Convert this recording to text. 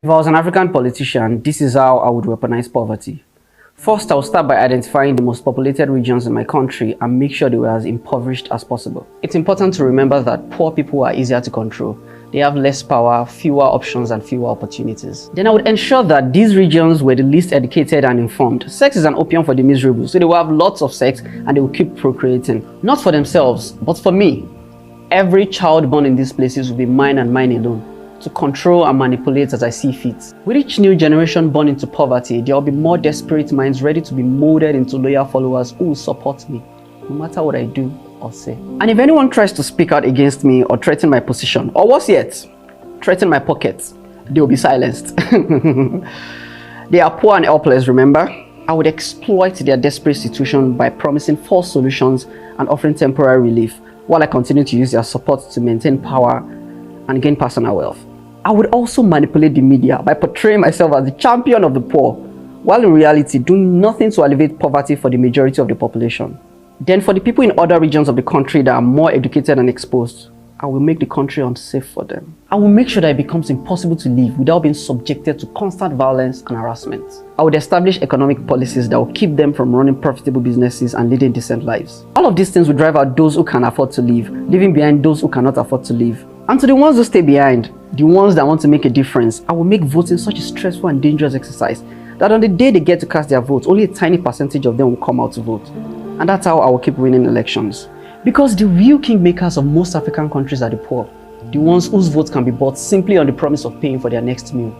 If I was an African politician, this is how I would weaponize poverty. First, I will start by identifying the most populated regions in my country and make sure they were as impoverished as possible. It's important to remember that poor people are easier to control. They have less power, fewer options, and fewer opportunities. Then I would ensure that these regions were the least educated and informed. Sex is an opium for the miserable, so they will have lots of sex and they will keep procreating. Not for themselves, but for me. Every child born in these places will be mine and mine alone, to control and manipulate as I see fit. With each new generation born into poverty, there will be more desperate minds ready to be molded into loyal followers who will support me, no matter what I do or say. And if anyone tries to speak out against me or threaten my position, or worse yet, threaten my pockets, they will be silenced. They are poor and helpless, remember? I would exploit their desperate situation by promising false solutions and offering temporary relief, while I continue to use their support to maintain power and gain personal wealth. I would also manipulate the media by portraying myself as the champion of the poor, while in reality doing nothing to alleviate poverty for the majority of the population. Then for the people in other regions of the country that are more educated and exposed, I will make the country unsafe for them. I will make sure that it becomes impossible to live without being subjected to constant violence and harassment. I would establish economic policies that will keep them from running profitable businesses and leading decent lives. All of these things will drive out those who can afford to live, leaving behind those who cannot afford to live. And to the ones who stay behind, the ones that want to make a difference, I will make voting such a stressful and dangerous exercise that on the day they get to cast their votes, only a tiny percentage of them will come out to vote. And that's how I will keep winning elections. Because the real kingmakers of most African countries are the poor, the ones whose votes can be bought simply on the promise of paying for their next meal.